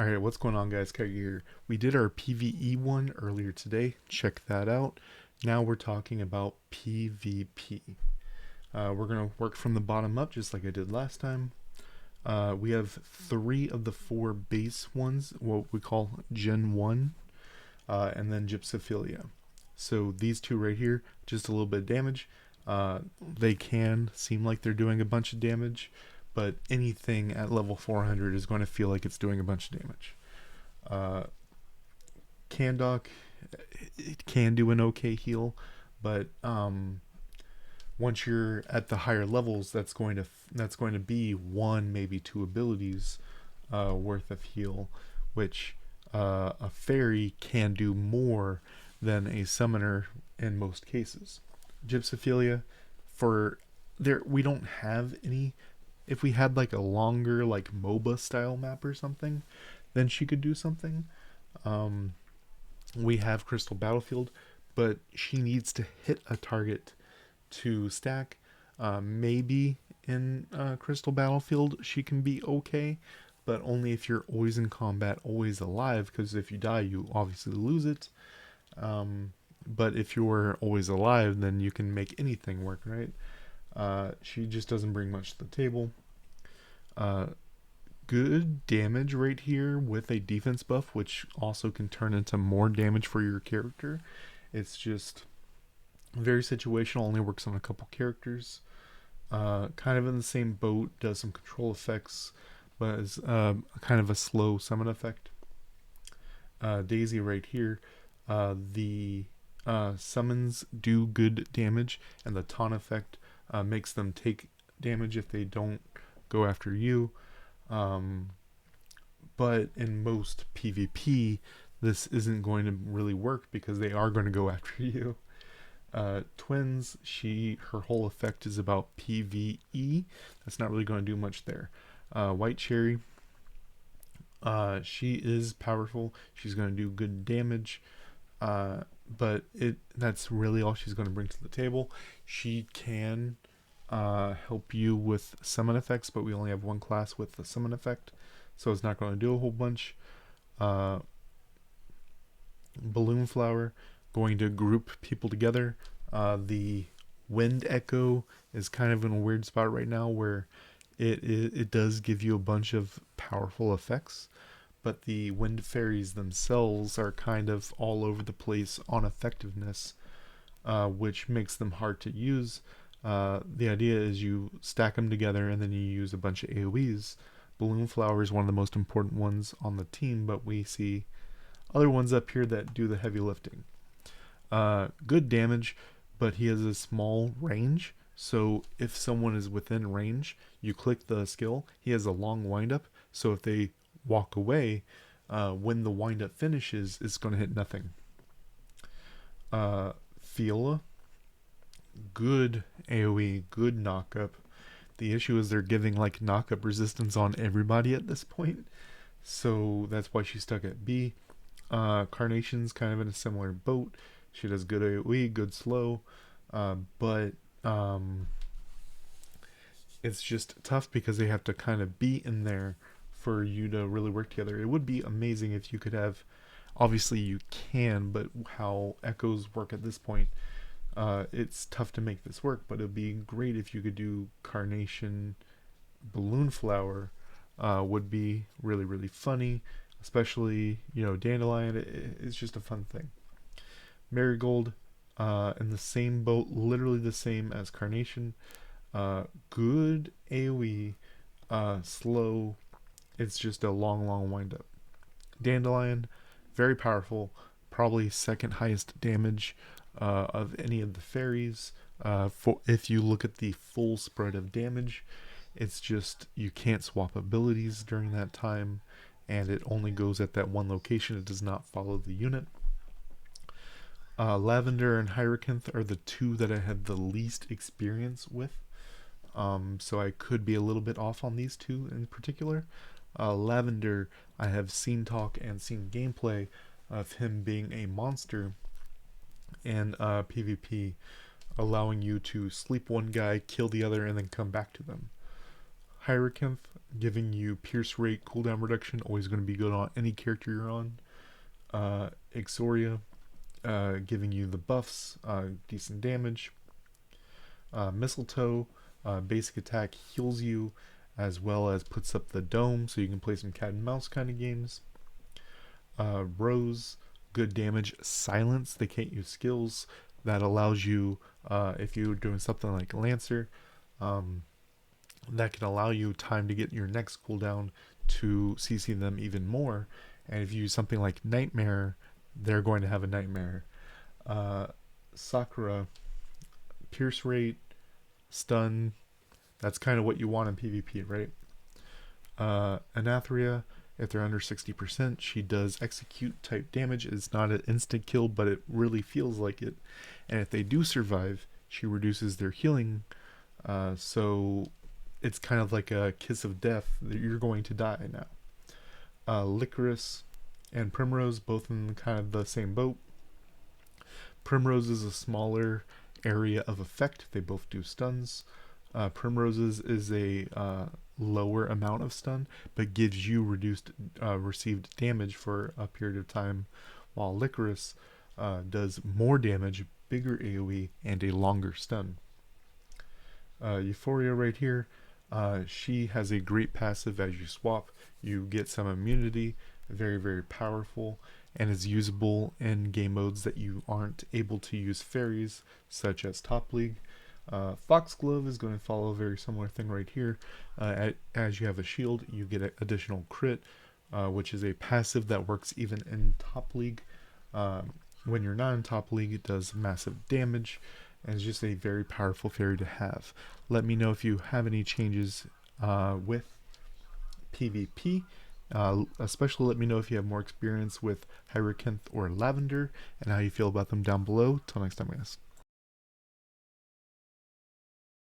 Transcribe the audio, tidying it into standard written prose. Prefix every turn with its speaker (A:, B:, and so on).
A: Alright, what's going on guys? Kite here. We did our PvE one earlier today. Check that out. Now we're talking about PvP. We're going to work from the bottom up just like I did last time. We have 3 of the 4 base ones, what we call Gen 1, and then Gypsophilia. So these two right here, just a little bit of damage. They can seem like they're doing a bunch of damage, but anything at level 400 is going to feel like it's doing a bunch of damage. Candok, it can do an okay heal, but once you're at the higher levels, that's going to be 1, maybe 2 abilities worth of heal, which a fairy can do more than a summoner in most cases. Gypsophilia, for there we don't have any. If we had like a longer like MOBA style map or something, then she could do something. Um, we have Crystal Battlefield, but she needs to hit a target to stack. Maybe in Crystal Battlefield she can be okay, but only if you're always in combat, always alive, because if you die, you obviously lose it. But if you're always alive, then you can make anything work, right? She just doesn't bring much to the table. Uh, Good damage right here with a defense buff, which also can turn into more damage for your character. It's just very situational, only works on a couple characters. Kind of in the same boat, does some control effects, but is kind of a slow summon effect. Daisy right here, the summons do good damage, and the taunt effect makes them take damage if they don't go after you. But in most PvP, this isn't going to really work because they are going to go after you. Twins, her whole effect is about PvE. That's not really going to do much there. White Cherry, she is powerful. She's going to do good damage. But that's really all she's going to bring to the table. She can help you with summon effects, but we only have one class with the summon effect, so it's not going to do a whole bunch. Balloon Flower, going to group people together. The Wind Echo is kind of in a weird spot right now where it does give you a bunch of powerful effects, but the Wind Fairies themselves are kind of all over the place on effectiveness, which makes them hard to use. The idea is you stack them together and then you use a bunch of AoEs. Balloon Flower is one of the most important ones on the team, but we see other ones up here that do the heavy lifting. Good damage, but he has a small range. So if someone is within range, you click the skill. He has a long windup, so if they walk away, when the windup finishes, it's going to hit nothing. Fiola, good AoE, good knockup. The issue is they're giving like knockup resistance on everybody at this point, so that's why she's stuck at B. Carnation's kind of in a similar boat. She does good AoE, good slow, but it's just tough because they have to kind of be in there for you to really work together. It would be amazing if you could have, obviously you can, but how echoes work at this point, it's tough to make this work, but it'd be great if you could do Carnation, Balloon Flower, would be really, really funny, especially, Dandelion. It's just a fun thing. Marigold, in the same boat, literally the same as Carnation. Good AoE, slow. It's just a long, long windup. Dandelion, very powerful, probably second highest damage of any of the fairies. If you look at the full spread of damage, it's just you can't swap abilities during that time, and it only goes at that one location. It does not follow the unit. Lavender and Hyracanthe are the 2 that I had the least experience with, so I could be a little bit off on these 2 in particular. Lavender, I have seen talk and seen gameplay of him being a monster and PvP, allowing you to sleep one guy, kill the other, and then come back to them. Hyracanthe, giving you pierce rate cooldown reduction, always going to be good on any character you're on. Exoria, giving you the buffs, decent damage. Mistletoe, basic attack, heals you as well as puts up the dome so you can play some cat and mouse kind of games. Rose, good damage. Silence, they can't use skills. That allows you, if you're doing something like Lancer, that can allow you time to get your next cooldown to CC them even more. And if you use something like Nightmare, they're going to have a Nightmare. Sakura, pierce rate, stun. That's kind of what you want in PvP, right? Anathria, if they're under 60%, she does execute type damage. It's not an instant kill, but it really feels like it. And if they do survive, she reduces their healing. So it's kind of like a kiss of death. You're going to die now. Licorice and Primrose, both in kind of the same boat. Primrose is a smaller area of effect. They both do stuns. Primrose's is a lower amount of stun, but gives you reduced received damage for a period of time, while Licorice does more damage, bigger AoE, and a longer stun. Euphoria right here, she has a great passive as you swap. You get some immunity, very, very powerful, and is usable in game modes that you aren't able to use fairies, such as Top League. Foxglove is going to follow a very similar thing right here. As you have a shield, you get an additional crit, which is a passive that works even in Top League. When you're not in Top League, it does massive damage, and it's just a very powerful fairy to have. Let me know if you have any changes with PvP. Especially let me know if you have more experience with Hyracanthe or Lavender, and how you feel about them down below. Till next time, guys.